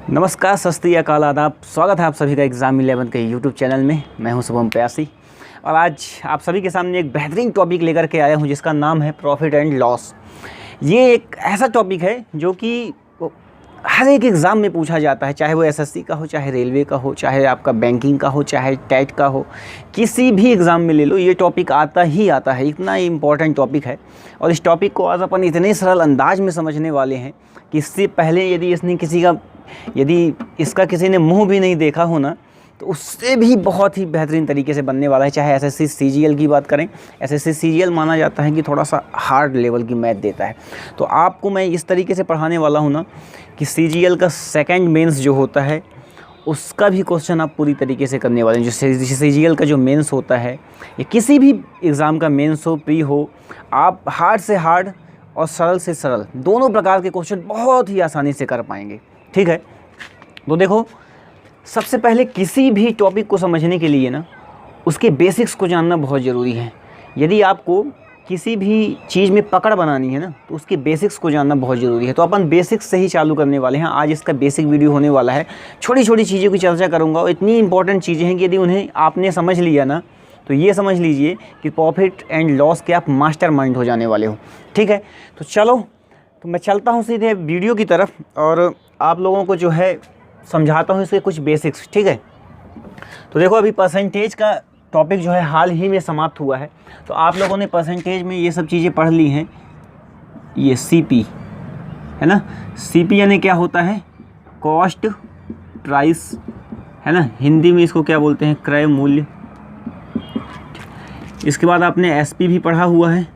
नमस्कार, सत श्री अकाल, आदाब। स्वागत है आप सभी का एग्ज़ाम 11 के यूट्यूब चैनल में। मैं हूं शुभम प्यासी और आज आप सभी के सामने एक बेहतरीन टॉपिक लेकर के आया हूं जिसका नाम है प्रॉफिट एंड लॉस। ये एक ऐसा टॉपिक है जो कि हर एक एग्ज़ाम में पूछा जाता है, चाहे वो एसएससी का हो, चाहे रेलवे का हो, चाहे आपका बैंकिंग का हो, चाहे टेट का हो, किसी भी एग्ज़ाम में ले लो, ये टॉपिक आता ही आता है। इतना इम्पॉर्टेंट टॉपिक है और इस टॉपिक को आज अपन इतने सरल अंदाज में समझने वाले हैं कि इससे पहले यदि इसका किसी ने मुंह भी नहीं देखा हो ना, तो उससे भी बहुत ही बेहतरीन तरीके से बनने वाला है। चाहे एसएससी सीजीएल की बात करें, एसएससी सीजीएल माना जाता है कि थोड़ा सा हार्ड लेवल की मैथ देता है, तो आपको मैं इस तरीके से पढ़ाने वाला हूँ ना कि सीजीएल का सेकंड मेंस जो होता है उसका भी क्वेश्चन आप पूरी तरीके से करने वाले हैं। जो सीजीएल का जो मेंस होता है या किसी भी एग्ज़ाम का मेंस हो, प्री हो, आप हार्ड से हार्ड और सरल से सरल दोनों प्रकार के क्वेश्चन बहुत ही आसानी से कर पाएंगे। ठीक है, तो देखो, सबसे पहले किसी भी टॉपिक को समझने के लिए ना उसके बेसिक्स को जानना बहुत ज़रूरी है। यदि आपको किसी भी चीज़ में पकड़ बनानी है ना, तो उसके बेसिक्स को जानना बहुत ज़रूरी है। तो अपन बेसिक्स से ही चालू करने वाले हैं। आज इसका बेसिक वीडियो होने वाला है। छोटी छोटी चीज़ों की चर्चा करूँगा और इतनी इंपॉर्टेंट चीज़ें हैं कि यदि उन्हें आपने समझ लिया ना, तो ये समझ लीजिए कि प्रॉफिट एंड लॉस के आप मास्टर माइंड हो जाने वाले हो। ठीक है, तो चलो, तो मैं चलता हूँ सीधे वीडियो की तरफ और आप लोगों को जो है समझाता हूँ इसके कुछ बेसिक्स। ठीक है, तो देखो, अभी परसेंटेज का टॉपिक जो है हाल ही में समाप्त हुआ है, तो आप लोगों ने परसेंटेज में ये सब चीज़ें पढ़ ली हैं। ये सीपी है ना, सीपी यानी क्या होता है? कॉस्ट प्राइस, है ना, हिंदी में इसको क्या बोलते हैं? क्रय मूल्य। इसके बाद आपने एसपी भी पढ़ा हुआ है।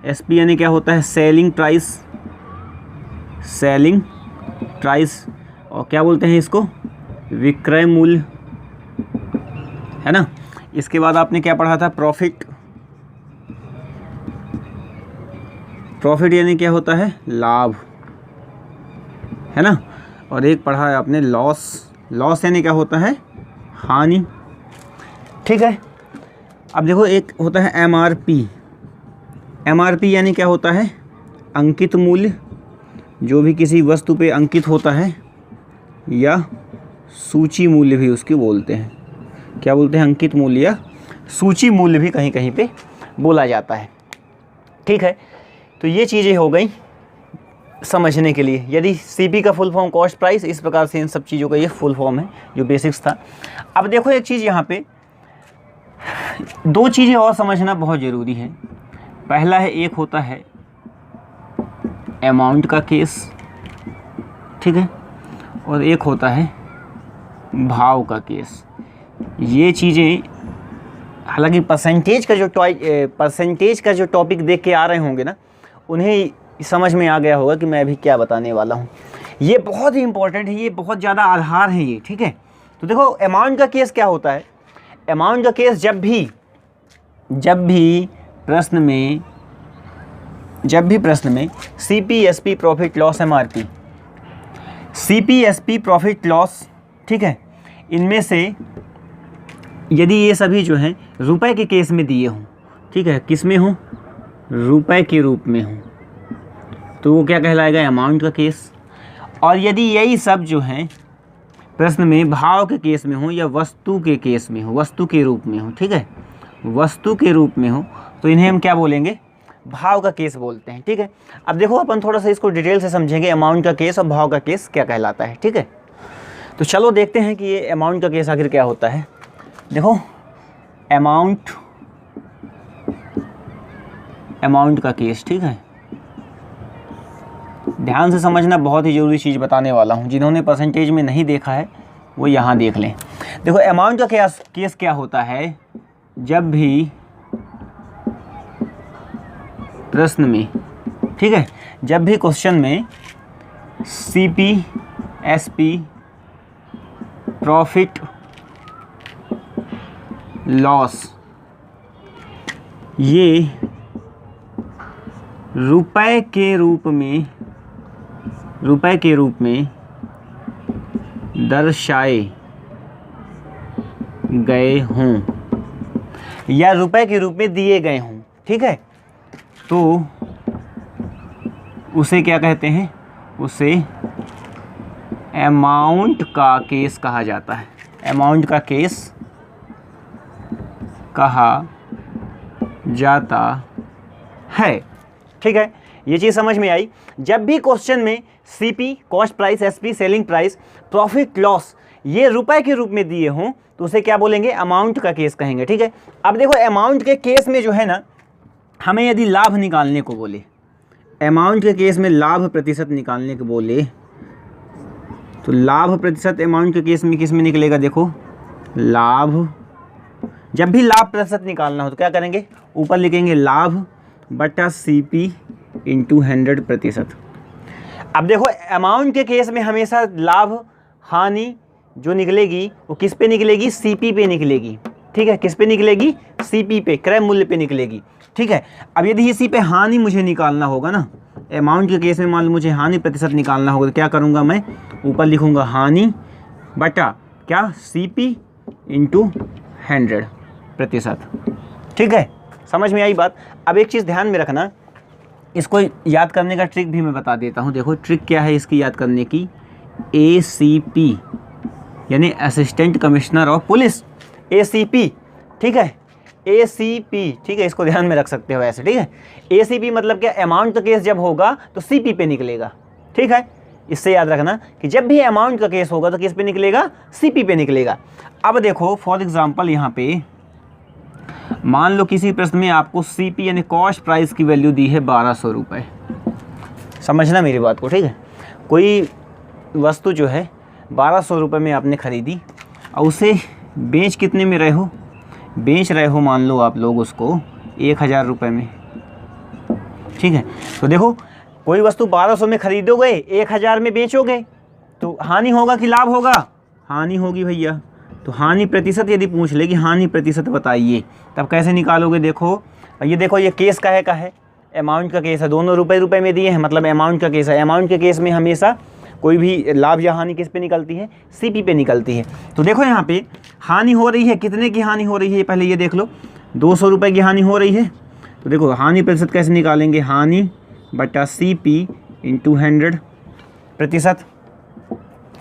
एसपी यानी क्या होता है? सेलिंग प्राइस, सेलिंग प्राइस, और क्या बोलते हैं इसको? विक्रय मूल्य, है ना। इसके बाद आपने क्या पढ़ा था? प्रॉफिट। प्रॉफिट यानी क्या होता है? लाभ, है ना। और एक पढ़ा है आपने लॉस। लॉस यानी क्या होता है? हानि। ठीक है, अब देखो, एक होता है एमआरपी। एमआरपी यानी क्या होता है? अंकित मूल्य, जो भी किसी वस्तु पे अंकित होता है, या सूची मूल्य भी उसके बोलते हैं। क्या बोलते हैं? अंकित मूल्य या सूची मूल्य भी कहीं कहीं पे बोला जाता है। ठीक है, तो ये चीज़ें हो गई समझने के लिए। यदि सीपी का फुल फॉर्म कॉस्ट प्राइस, इस प्रकार से इन सब चीज़ों का ये फुल फॉर्म है जो बेसिक्स था। अब देखो, एक चीज़ यहाँ पे दो चीज़ें और समझना बहुत ज़रूरी है। पहला है, एक होता है अमाउंट का केस, ठीक है, और एक होता है भाव का केस। ये चीज़ें, हालांकि परसेंटेज का जो टॉपिक देख के आ रहे होंगे ना, उन्हें समझ में आ गया होगा कि मैं अभी क्या बताने वाला हूँ। ये बहुत ही इंपॉर्टेंट है, ये बहुत ज़्यादा आधार है ये। ठीक है, तो देखो, अमाउंट का केस क्या होता है? अमाउंट का केस जब भी प्रश्न में CP, SP, profit loss, MRP, CP, SP, profit loss, ठीक है, इनमें से यदि ये सभी जो हैं रुपए के केस में दिए हों, ठीक है, किस में हों? रुपए के रूप में हों, तो वो क्या कहलाएगा? अमाउंट का केस। और यदि यही सब जो हैं प्रश्न में भाव के केस में हो या वस्तु के केस में हो, वस्तु के रूप में हो, ठीक है, वस्तु के रूप में हो, तो इन्हें हम क्या बोलेंगे? भाव का केस बोलते हैं। ठीक है, अब देखो, अपन थोड़ा सा इसको डिटेल से समझेंगे, अमाउंट का केस और भाव का केस क्या कहलाता है। ठीक है, तो चलो देखते हैं कि ये अमाउंट का केस आखिर क्या होता है। देखो, अमाउंट का केस, ठीक है, ध्यान से समझना, बहुत ही ज़रूरी चीज़ बताने वाला हूँ। जिन्होंने परसेंटेज में नहीं देखा है वो यहाँ देख लें। देखो, अमाउंट का केस क्या होता है? जब भी प्रश्न में, ठीक है, जब भी क्वेश्चन में सीपी, एसपी, प्रॉफिट लॉस, ये रुपए के रूप में दर्शाए गए हों या रुपए के रूप में दिए गए हों, ठीक है, तो उसे क्या कहते हैं? उसे अमाउंट का केस कहा जाता है, अमाउंट का केस कहा जाता है। ठीक है, ये चीज़ समझ में आई। जब भी क्वेश्चन में CP, cost price, SP, selling price, profit loss ये रुपए के रूप में दिए हों तो उसे क्या बोलेंगे, अमाउंट का केस कहेंगे। ठीक है, अब देखो अमाउंट के केस में जो है ना, हमें यदि लाभ निकालने को बोले, अमाउंट के केस में लाभ प्रतिशत निकालने को बोले तो लाभ प्रतिशत अमाउंट के केस में किस में निकलेगा, देखो लाभ, जब भी लाभ प्रतिशत निकालना हो तो क्या करेंगे, ऊपर लिखेंगे लाभ बटा सीपी इंटू 100%। अब देखो अमाउंट के केस में हमेशा लाभ हानि जो निकलेगी वो किस पे निकलेगी, सीपी पे निकलेगी। ठीक है, किस पे निकलेगी, सीपी पे, क्रय मूल्य पे निकलेगी। ठीक है, अब यदि इसी पे हानि मुझे निकालना होगा ना, अमाउंट के केस में मान लो मुझे हानि प्रतिशत निकालना होगा तो क्या करूँगा मैं, ऊपर लिखूँगा हानि बटा क्या, सीपी इंटू 100%। ठीक है, समझ में आई बात। अब एक चीज़ ध्यान में रखना, इसको याद करने का ट्रिक भी मैं बता देता हूँ। देखो ट्रिक क्या है इसकी याद करने की, ACP यानी assistant commissioner of police, ACP। ठीक है, ACP, ठीक है, इसको ध्यान में रख सकते हो ऐसे। ठीक है, ACP मतलब क्या, अमाउंट का केस जब होगा तो CP पे निकलेगा। ठीक है, इससे याद रखना कि जब भी अमाउंट का केस होगा तो किस पे निकलेगा, CP पे निकलेगा। अब देखो फॉर एग्जांपल यहाँ पे मान लो किसी प्रश्न में आपको CP यानी कॉस्ट प्राइस की वैल्यू दी है 1200 रुपये। समझना मेरी बात को। ठीक है, कोई वस्तु जो है 1200 रुपये में आपने ख़रीदी और उसे बेच कितने में रहे हो, बेच रहे हो मान लो आप लोग उसको 1000 रुपये में। ठीक है, तो देखो कोई वस्तु 1200 में खरीदोगे, 1000 में बेचोगे तो हानि होगा कि लाभ होगा, हानि होगी भैया। तो हानि प्रतिशत यदि पूछ ले कि हानि प्रतिशत बताइए, तब कैसे निकालोगे, देखो ये देखो ये केस का है, अमाउंट का केस है, दोनों रुपए में दिए हैं, मतलब अमाउंट का केस है। अमाउंट के केस में हमेशा कोई भी लाभ या हानि किस पे निकलती है, सीपी पे निकलती है। तो देखो यहाँ पे हानि हो रही है, कितने की हानि हो रही है पहले ये देख लो, 200 रुपये की हानि हो रही है। तो देखो हानि प्रतिशत कैसे निकालेंगे, हानि बटा CP इंटू 100%,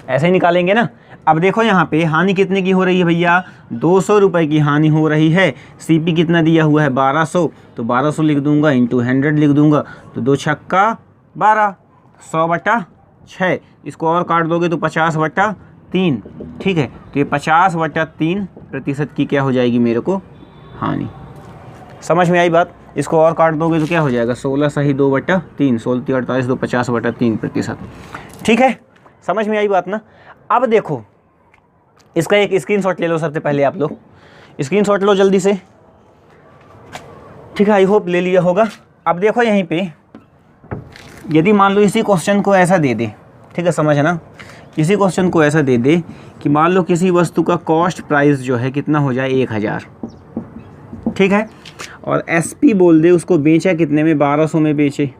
ऐसे ही निकालेंगे ना। अब देखो यहाँ पे हानि कितने की हो रही है भैया, 200 रुपये की हानि हो रही है, CP कितना दिया हुआ है 1200, तो 1200 लिख दूंगा इंटू 100 लिख दूंगा, तो 2 छक्का 12, 100/6, इसको और काट दोगे तो 50/3। ठीक है, तो ये 50/3% की क्या हो जाएगी मेरे को, हानि। समझ में आई बात। इसको और काट दोगे तो क्या हो जाएगा, 16 सही 2/3, 16 48 2 50/3%। ठीक है, समझ में आई बात ना। अब देखो इसका एक स्क्रीनशॉट ले लो, सबसे पहले आप लोग स्क्रीनशॉट लो जल्दी से। ठीक है, आई होप ले लिया होगा। अब देखो यहीं पे यदि मान लो इसी क्वेश्चन को ऐसा दे दे, ठीक है समझना, इसी क्वेश्चन को ऐसा दे दे कि मान लो किसी वस्तु का कॉस्ट प्राइस जो है कितना हो जाए 1000। ठीक है, और SP बोल दे उसको बेचा कितने में, 1200 में बेचे,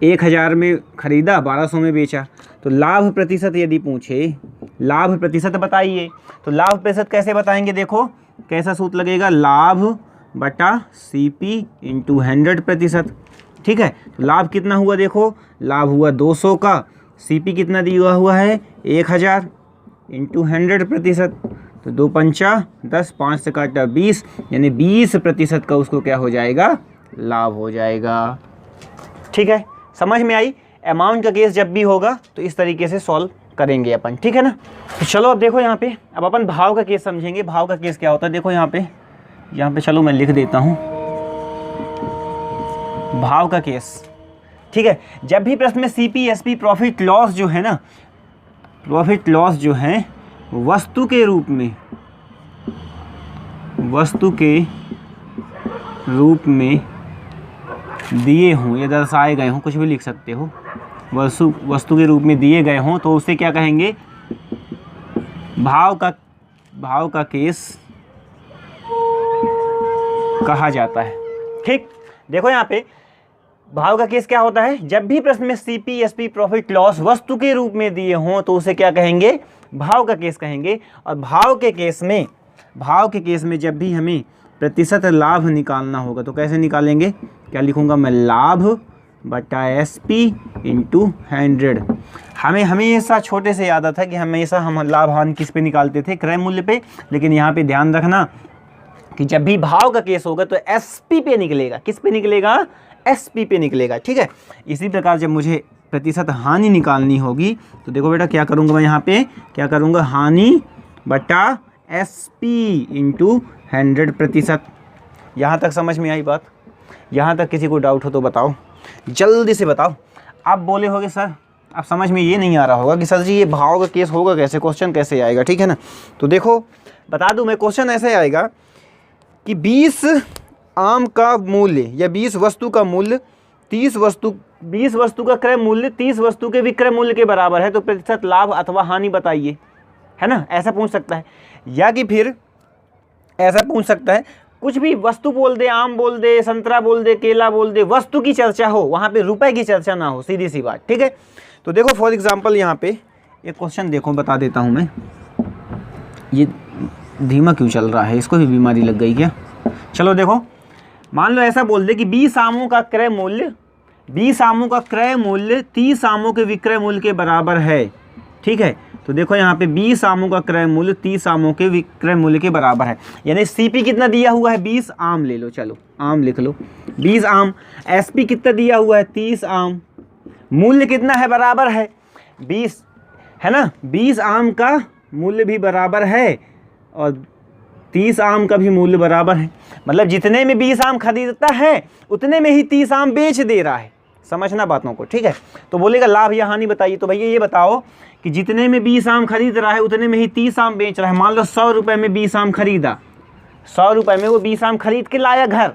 1000 में ख़रीदा 1200 में बेचा। तो लाभ प्रतिशत यदि पूछे, लाभ प्रतिशत बताइए, तो लाभ प्रतिशत कैसे बताएंगे, देखो कैसा सूत्र लगेगा, लाभ बटा CP इंटू 100%। ठीक है, तो लाभ कितना हुआ, देखो लाभ हुआ 200 का, CP कितना दिया हुआ है 1000 इंटू 100%, तो 2 पंचा 10, 5 से काटा 20, यानी 20% का उसको क्या हो जाएगा, लाभ हो जाएगा। ठीक है, समझ में आई। अमाउंट का केस जब भी होगा तो इस तरीके से सॉल्व करेंगे अपन। ठीक है ना। तो चलो अब देखो यहाँ पे अब अपन भाव का केस समझेंगे। भाव का केस क्या होता है, देखो यहाँ पे चलो मैं लिख देता हूँ भाव का केस। ठीक है, जब भी प्रश्न में CP SP प्रॉफिट लॉस जो है ना, प्रॉफिट लॉस जो है वस्तु के रूप में दिए हों या दर्शाए गए हों, कुछ भी लिख सकते हो, वस्तु के रूप में दिए गए हों तो उसे क्या कहेंगे, भाव का केस कहा जाता है। ठीक, देखो यहाँ पे भाव का केस क्या होता है, जब भी प्रश्न में CP SP प्रॉफिट लॉस वस्तु के रूप में दिए हों तो उसे क्या कहेंगे, भाव का केस कहेंगे। और भाव के केस में जब भी हमें प्रतिशत लाभ निकालना होगा तो कैसे निकालेंगे, क्या लिखूंगा मैं, लाभ बटा SP इंटू 100। हमें हमेशा छोटे से याद आता कि हमेशा हम लाभ हानि किस पे निकालते थे, क्रय मूल्य पे। लेकिन यहाँ पे ध्यान रखना कि जब भी भाव का केस होगा तो SP पे निकलेगा। किस पे निकलेगा? SP पे निकलेगा, ठीक है। इसी प्रकार जब मुझे प्रतिशत हानि निकालनी होगी तो देखो बेटा क्या करूँगा मैं, यहाँ पे क्या करूँगा, हानि बटा SP इंटू 100%। यहाँ तक समझ में आई बात? यहाँ तक किसी को डाउट हो तो बताओ, जल्दी से बताओ। आप बोले होगे सर अब समझ में ये नहीं आ रहा होगा कि सर जी ये भाव का केस होगा कैसे, क्वेश्चन कैसे आएगा, ठीक है ना। तो देखो बता दूं मैं, क्वेश्चन ऐसे आएगा कि 20 आम का मूल्य या 20 वस्तु का मूल्य 20 वस्तु का क्रय मूल्य 30 वस्तु के विक्रय मूल्य के बराबर है, तो प्रतिशत लाभ अथवा हानि बताइए, है ना। ऐसा पूछ सकता है। या कि फिर ऐसा पूछ सकता है, कुछ भी वस्तु बोल दे, आम बोल दे, संतरा बोल दे, केला बोल दे, वस्तु की चर्चा हो, वहाँ पे रुपए की चर्चा ना हो, सीधी सी बात, ठीक है। तो देखो फॉर एग्जांपल यहाँ पे एक क्वेश्चन देखो, बता देता हूँ मैं। ये धीमा क्यों चल रहा है, इसको भी बीमारी लग गई क्या? चलो देखो, मान लो ऐसा बोल दे कि 20 आमों का क्रय मूल्य 30 आमों के विक्रय मूल्य के बराबर है, ठीक है। तो देखो यहाँ पे 20 आमों का क्रय मूल्य 30 आमों के विक्रय मूल्य के बराबर है, यानी CP कितना दिया हुआ है, 20 आम ले लो, चलो आम लिख लो 20 आम। SP कितना दिया हुआ है, 30 आम। मूल्य कितना है, बराबर है 20, है ना। 20 आम का मूल्य भी बराबर है और 30 आम का भी मूल्य बराबर है। मतलब जितने में 20 आम खरीदता है उतने में ही 30 आम बेच दे रहा है। समझना बातों को, ठीक है। तो बोलेगा लाभ या हानि बताइए। तो भैया ये बताओ कि जितने में 20 आम खरीद रहा है उतने में ही 30 आम बेच रहा है। मान लो 100 रुपये में 20 आम खरीदा, 100 रुपये में वो 20 आम खरीद के लाया घर,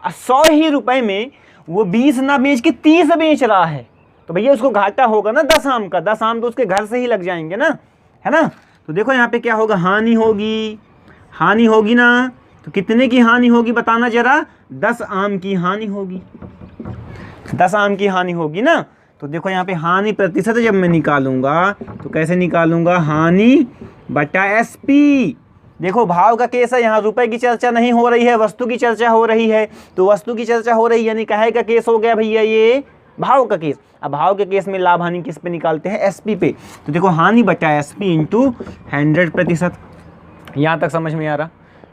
और 100 ही रुपये में वो 20 ना बेच के 30 बेच रहा है, तो भैया उसको घाटा होगा ना 10 आम का। 10 आम तो उसके घर से ही लग जाएंगे ना, है ना। तो देखो यहाँ पे क्या होगा, हानि होगी ना। तो कितने की हानि होगी बताना जरा, 10 आम की हानि होगी, 10 आम की हानि होगी ना। तो देखो यहाँ पे हानि प्रतिशत जब मैं निकालूंगा तो कैसे निकालूंगा, हानि बटा SP। देखो भाव का केस है, यहाँ रुपए की चर्चा नहीं हो रही है, वस्तु की चर्चा हो रही है। तो वस्तु की चर्चा हो रही है यानी कहे का केस हो गया भैया ये भाव का केस। अब भाव के केस में लाभ हानि किस पे निकालते हैं, SP पे। तो देखो हानि बटा SP इंटू 100%। यहाँ तक समझ में आ रहा?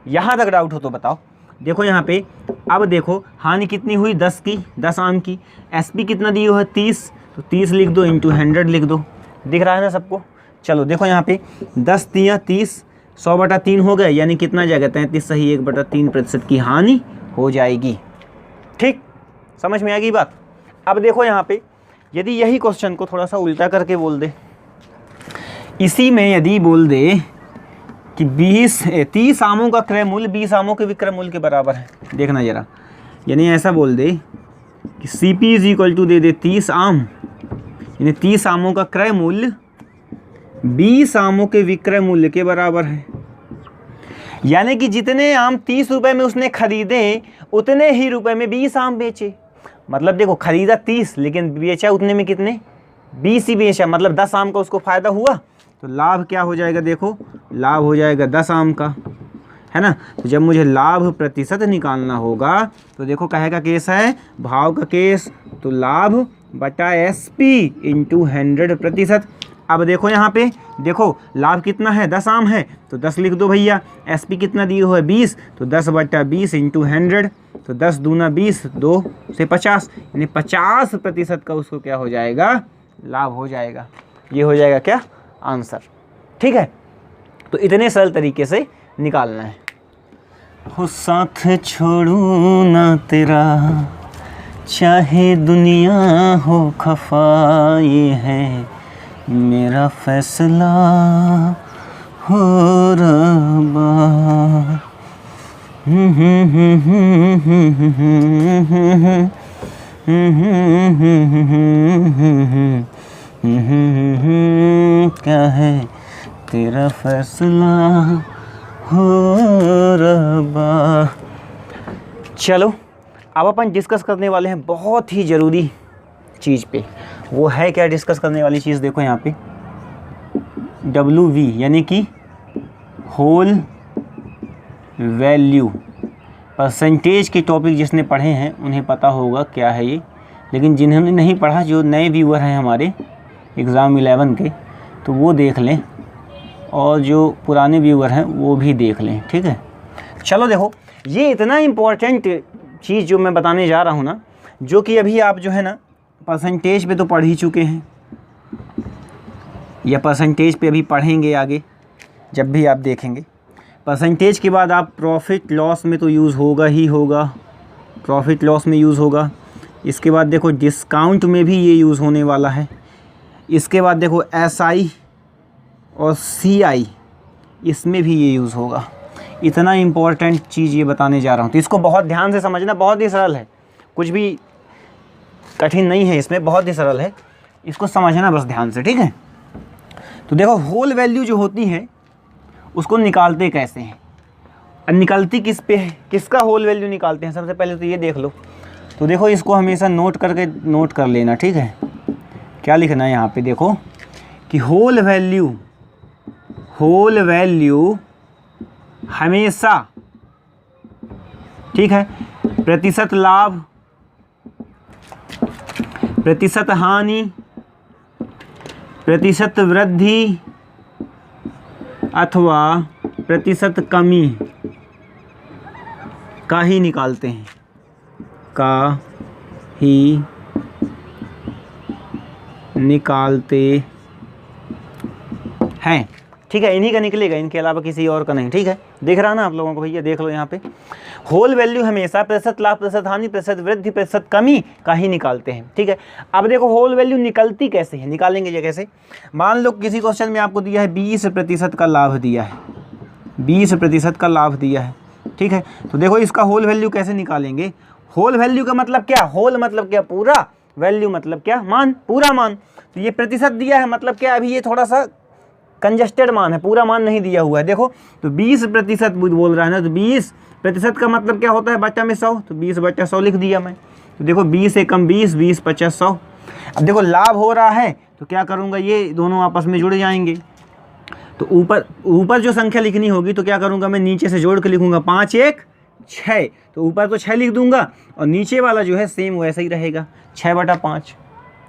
यहाँ तक डाउट हो तो बताओ। देखो यहाँ पे अब देखो हानि कितनी हुई, 10 की, 10 आम की। SP कितना दिया है, 30, तो 30 लिख दो इंटू 100 लिख दो। दिख रहा है ना सबको? चलो देखो यहाँ पे 10 दिया 30, 100/3 हो गए, यानी कितना जाएगा, 33 सही 1/3% की हानि हो जाएगी। ठीक, समझ में आ गई बात? अब देखो यहाँ पे यदि यही क्वेश्चन को थोड़ा सा उल्टा करके बोल दे, इसी में यदि बोल दे कि 30 आमों का क्रय मूल्य 20 आमों के विक्रय मूल्य के बराबर है, देखना जरा। यानी ऐसा बोल दे कि CP इज इक्वल टू दे दे 30 आम, यानी 30 आमों का क्रय मूल्य 20 आमों के विक्रय मूल्य के बराबर है। यानी कि जितने आम 30 रुपए में उसने खरीदे उतने ही रुपए में 20 आम बेचे। मतलब देखो खरीदा 30 लेकिन बेचा उतने में कितने, 20 ही बेचा, मतलब 10 आम का उसको फायदा हुआ। तो लाभ क्या हो जाएगा, देखो लाभ हो जाएगा 10 आम का, है ना। तो जब मुझे लाभ प्रतिशत निकालना होगा तो देखो कहेगा केस है भाव का केस, तो लाभ बटा SP इंटू 100%। अब देखो यहाँ पे देखो लाभ कितना है, 10 आम है तो 10 लिख दो भैया। SP कितना दिए हुआ है 20, तो 10/20 इंटू 100, तो 10 दूना 20, 2 से 50, यानी 50% का उसको क्या हो जाएगा, लाभ हो जाएगा। ये हो जाएगा क्या, आंसर। ठीक है, तो इतने सरल तरीके से निकालना है। हो साथ छोड़ू ना तेरा, चाहे दुनिया हो खफा, ये है मेरा फैसला हो रब्बा। क्या है तेरा फैसला हो रब्बा। चलो अब अपन डिस्कस करने वाले हैं बहुत ही ज़रूरी चीज़ पे। वो है क्या डिस्कस करने वाली चीज़, देखो यहाँ पे WV यानी कि होल वैल्यू परसेंटेज के टॉपिक जिसने पढ़े हैं उन्हें पता होगा क्या है ये लेकिन जिन्होंने नहीं पढ़ा, जो नए व्यूअर हैं हमारे एग्ज़ाम 11 के, तो वो देख लें, और जो पुराने व्यूअर हैं वो भी देख लें, ठीक है। चलो देखो, ये इतना इम्पोर्टेंट चीज़ जो मैं बताने जा रहा हूँ ना, जो कि अभी आप जो है ना परसेंटेज पे तो पढ़ ही चुके हैं, या परसेंटेज पे अभी पढ़ेंगे आगे जब भी आप देखेंगे। परसेंटेज के बाद आप प्रॉफिट लॉस में तो यूज़ होगा ही होगा, प्रॉफिट लॉस में यूज़ होगा। इसके बाद देखो डिस्काउंट में भी ये यूज़ होने वाला है। इसके बाद देखो SI और CI, इसमें भी ये यूज़ होगा। इतना इम्पोर्टेंट चीज़ ये बताने जा रहा हूँ, तो इसको बहुत ध्यान से समझना। बहुत ही सरल है, कुछ भी कठिन नहीं है इसमें, बहुत ही सरल है, इसको समझना बस ध्यान से, ठीक है। तो देखो होल वैल्यू जो होती है उसको निकालते कैसे हैं, और निकलती किस पे है, किसका होल वैल्यू निकालते हैं। सबसे पहले तो ये देख लो। तो देखो इसको हमेशा नोट कर लेना, ठीक है। क्या लिखना है यहाँ पे, देखो कि होल वैल्यू हमेशा, ठीक है, प्रतिशत लाभ, प्रतिशत हानि, प्रतिशत वृद्धि अथवा प्रतिशत कमी का ही निकालते हैं, ठीक है। इन्हीं का निकलेगा, इनके अलावा किसी और का नहीं, ठीक है। दिख रहा ना आप लोगों को भैया, देख लो यहाँ पे। होल वैल्यू हमेशा प्रतिशत लाभ, प्रतिशत हानि, प्रतिशत वृद्धि, प्रतिशत कमी का ही निकालते हैं, ठीक है। अब देखो होल वैल्यू निकलती कैसे है, निकालेंगे ये कैसे। मान लो किसी क्वेश्चन में आपको दिया है 20% का लाभ दिया है, 20% का लाभ दिया है, ठीक है। तो देखो इसका होल वैल्यू कैसे निकालेंगे। होल वैल्यू का मतलब क्या, होल मतलब क्या, पूरा, वैल्यू मतलब क्या, मान, पूरा मान। तो ये प्रतिशत दिया है मतलब क्या, अभी ये थोड़ा सा कंजस्टेड मान है, पूरा मान नहीं दिया हुआ है। देखो तो 20% बोल रहा है ना, तो 20% का मतलब क्या होता है, बच्चा में 100, तो 20/100 लिख दिया मैं। तो देखो 20 एकम 20, 20/50 100। अब देखो लाभ हो रहा है तो क्या करूँगा, ये दोनों आपस में जुड़ जाएंगे। तो ऊपर जो संख्या लिखनी होगी तो क्या करूँगा मैं, नीचे से जोड़ के लिखूँगा, 5 1 6। तो ऊपर तो 6 लिख दूंगा, और नीचे वाला जो है सेम वैसा ही रहेगा, 6/5।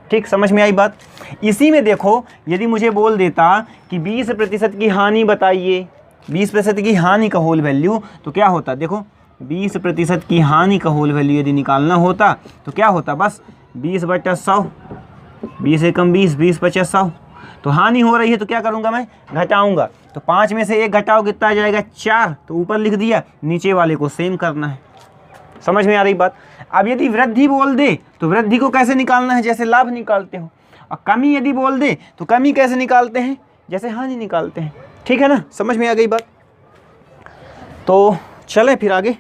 ठीक, समझ में आई बात। इसी में देखो यदि मुझे बोल देता कि 20% की हानि बताइए, 20% की हानि का होल वैल्यू, तो क्या होता, देखो 20% की हानि का होल वैल्यू यदि निकालना होता तो क्या होता, बस 20/100, 20 एकम 20, 20/50 100। तो हानि हो रही है तो क्या करूँगा मैं, घटाऊँगा। तो 5 में से 1 घटाओ, कितना आ जाएगा, 4। तो ऊपर लिख दिया, नीचे वाले को सेम करना है। समझ में आ रही बात। अब यदि वृद्धि बोल दे तो वृद्धि को कैसे निकालना है, जैसे लाभ निकालते हो। और कमी यदि बोल दे तो कमी कैसे निकालते हैं, जैसे हानि निकालते हैं। ठीक है ना, समझ में आ गई बात। तो चले फिर आगे।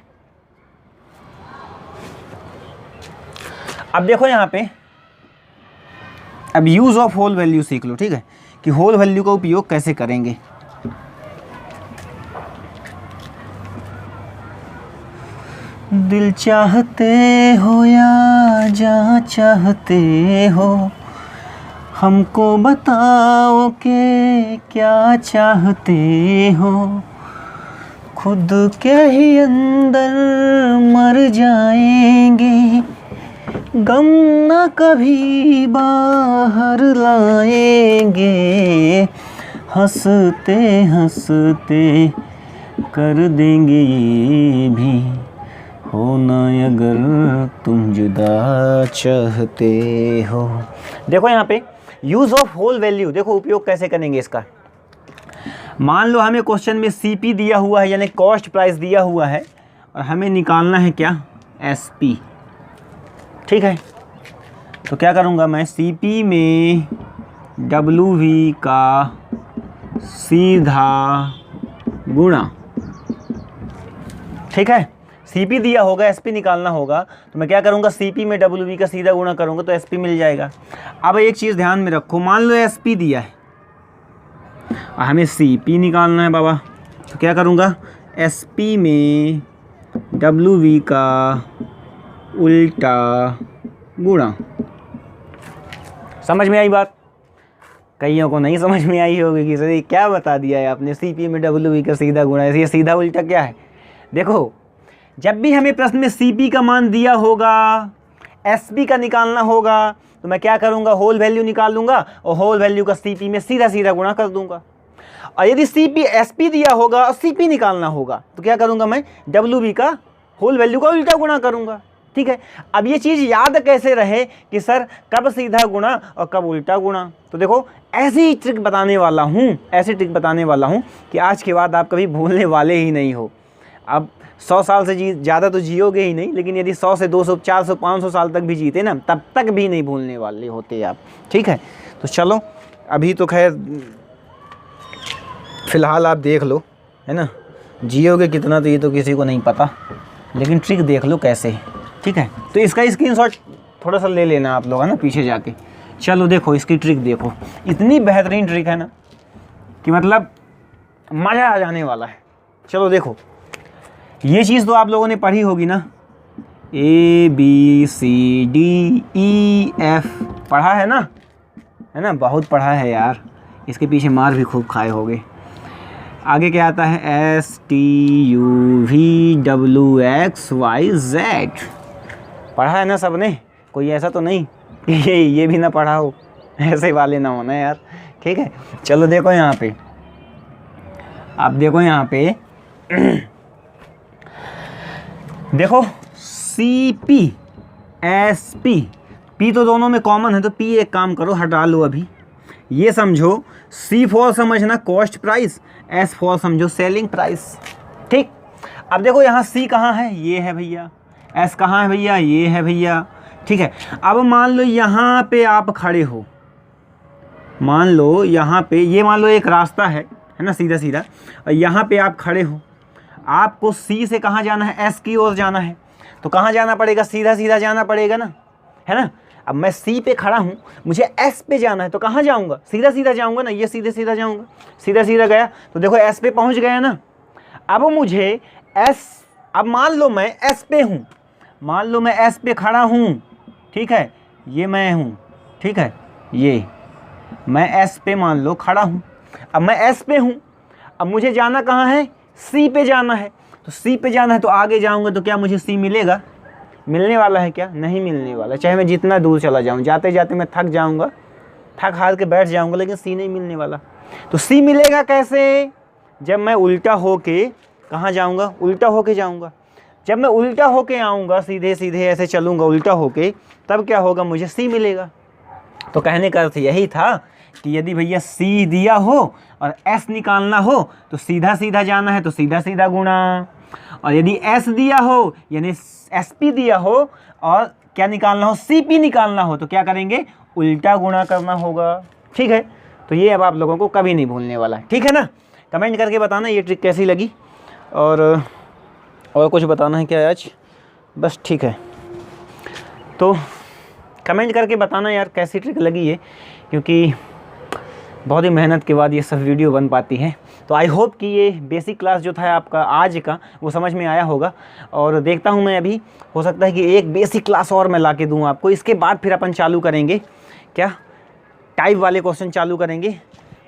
अब देखो यहाँ पे, अब यूज़ ऑफ होल वैल्यू सीख लो, ठीक है, कि होल वैल्यू का उपयोग कैसे करेंगे। दिल चाहते हो या जहाँ चाहते हो, हमको बताओ कि क्या चाहते हो। खुद के ही अंदर मर जाएंगे, गम न कभी बाहर लाएंगे। हंसते हंसते कर देंगे ये भी, होना अगर तुम जुदा चाहते हो। देखो यहाँ पे यूज़ ऑफ होल वैल्यू, देखो उपयोग कैसे करेंगे इसका। मान लो हमें क्वेश्चन में CP दिया हुआ है, यानी कॉस्ट प्राइस दिया हुआ है, और हमें निकालना है क्या, SP। ठीक है, तो क्या करूँगा मैं, CP में WV का सीधा गुणा। ठीक है, CP दिया होगा, SP निकालना होगा, तो मैं क्या करूँगा, CP में WV का सीधा गुणा करूँगा तो SP मिल जाएगा। अब एक चीज़ ध्यान में रखो, मान लो SP दिया है और हमें CP निकालना है बाबा, तो क्या करूँगा, SP में WV का उल्टा गुणा। समझ में आई बात। कईयों को नहीं समझ में आई होगी कि सर क्या बता दिया है आपने, CP में WV का सीधा गुणा, ये सीधा उल्टा क्या है। देखो जब भी हमें प्रश्न में CP का मान दिया होगा, SP का निकालना होगा तो मैं क्या करूँगा, होल वैल्यू निकाल लूँगा और होल वैल्यू का CP में सीधा सीधा गुणा कर दूँगा। और यदि CP SP दिया होगा और CP निकालना होगा तो क्या करूँगा, मैं WB का होल वैल्यू का उल्टा गुणा करूँगा। ठीक है, अब ये चीज़ याद कैसे रहे कि सर कब सीधा गुणा और कब उल्टा गुणा। तो देखो ऐसी ट्रिक बताने वाला हूँ, ऐसी ट्रिक बताने वाला हूँ कि आज के बाद आप कभी भूलने वाले ही नहीं हो। अब 100 साल से ज़्यादा तो जियोगे ही नहीं, लेकिन यदि 100 से 200 400 500 साल तक भी जीते ना, तब तक भी नहीं भूलने वाले होते आप। ठीक है, तो चलो अभी तो खैर फ़िलहाल आप देख लो, है ना, जियोगे कितना तो ये तो किसी को नहीं पता, लेकिन ट्रिक देख लो कैसे। ठीक है, तो इसका स्क्रीनशॉट थोड़ा सा ले लेना आप लोग, है ना, पीछे जाके। चलो देखो इसकी ट्रिक देखो, इतनी बेहतरीन ट्रिक है ना कि मतलब मज़ा आ जाने वाला है। चलो देखो, ये चीज़ तो आप लोगों ने पढ़ी होगी ना, ABCDEF पढ़ा है ना, बहुत पढ़ा है यार, इसके पीछे मार भी खूब खाए होगे। आगे क्या आता है, STUVWXYZ पढ़ा है ना सबने, कोई ऐसा तो नहीं कि ये भी ना पढ़ा हो, ऐसे वाले ना होना यार। ठीक है, चलो देखो यहाँ पे, आप देखो यहाँ पे देखो CP SP, P तो दोनों में कॉमन है तो P एक काम करो हटा लो अभी। ये समझो C फॉर समझना कॉस्ट प्राइस, S फॉर समझो सेलिंग प्राइस। ठीक, अब देखो यहाँ C कहाँ है, ये है भैया, S कहाँ है भैया, ये है भैया। ठीक है, अब मान लो यहाँ पे आप खड़े हो, मान लो यहाँ पे, ये मान लो एक रास्ता है ना सीधा सीधा, और यहाँ पे आप खड़े हो, आपको C से कहाँ जाना है, S की ओर जाना है, तो कहाँ जाना पड़ेगा, सीधा सीधा जाना पड़ेगा ना, है ना। अब मैं C पे खड़ा हूँ, मुझे S पे जाना है तो कहाँ जाऊँगा, सीधा सीधा जाऊँगा ना, ये सीधे सीधा जाऊँगा, सीधा सीधा गया तो देखो S पे पहुँच गया ना। अब मुझे अब मान लो मैं S पे हूँ, मान लो मैं S पे खड़ा हूँ, ठीक है, ये मैं हूँ, ठीक है, ये मैं S पे मान लो खड़ा हूँ। अब मैं S पे हूँ, अब मुझे जाना कहाँ है, C पे जाना है, तो C पे जाना है तो आगे जाऊँगा तो क्या मुझे C मिलेगा, मिलने वाला है क्या, नहीं मिलने वाला। चाहे मैं जितना दूर चला जाऊँ, जाते जाते मैं थक जाऊँगा, थक हार के बैठ जाऊँगा, लेकिन C नहीं मिलने वाला। तो C मिलेगा कैसे, जब मैं उल्टा होके कहाँ जाऊँगा, उल्टा होके जाऊँगा। जब मैं उल्टा होके आऊँगा, सीधे सीधे ऐसे चलूँगा उल्टा होके, तब क्या होगा, मुझे C मिलेगा। तो कहने का अर्थ यही था कि यदि भैया C दिया हो और S निकालना हो तो सीधा सीधा जाना है तो सीधा सीधा गुणा, और यदि S दिया हो यानी SP दिया हो और क्या निकालना हो, CP निकालना हो, तो क्या करेंगे, उल्टा गुणा करना होगा। ठीक है, तो ये अब आप लोगों को कभी नहीं भूलने वाला है। ठीक है ना, कमेंट करके बताना ये ट्रिक कैसी लगी, और कुछ बताना है क्या आज, बस ठीक है, तो कमेंट करके बताना यार कैसी ट्रिक लगी है, क्योंकि बहुत ही मेहनत के बाद ये सब वीडियो बन पाती है। तो आई होप कि ये बेसिक क्लास जो था आपका आज का वो समझ में आया होगा, और देखता हूँ मैं अभी, हो सकता है कि एक बेसिक क्लास और मैं ला के दूँ आपको। इसके बाद फिर अपन चालू करेंगे क्या, टाइप वाले क्वेश्चन चालू करेंगे,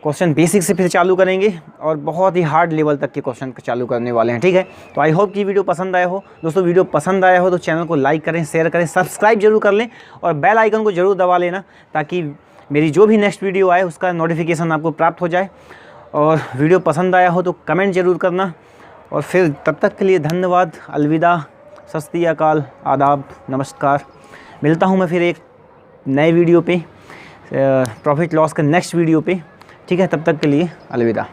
क्वेश्चन बेसिक से फिर चालू करेंगे, और बहुत ही हार्ड लेवल तक के क्वेश्चन चालू करने वाले हैं। ठीक है, तो आई होप कि वीडियो पसंद आया हो। दोस्तों वीडियो पसंद आया हो तो चैनल को लाइक करें, शेयर करें, सब्सक्राइब जरूर कर लें, और बेल आइकन को ज़रूर दबा लेना, ताकि मेरी जो भी नेक्स्ट वीडियो आए उसका नोटिफिकेशन आपको प्राप्त हो जाए। और वीडियो पसंद आया हो तो कमेंट ज़रूर करना, और फिर तब तक के लिए धन्यवाद, अलविदा, सत श्री अकाल, आदाब, नमस्कार। मिलता हूँ मैं फिर एक नए वीडियो पे, प्रॉफिट लॉस के नेक्स्ट वीडियो पे। ठीक है, तब तक के लिए अलविदा।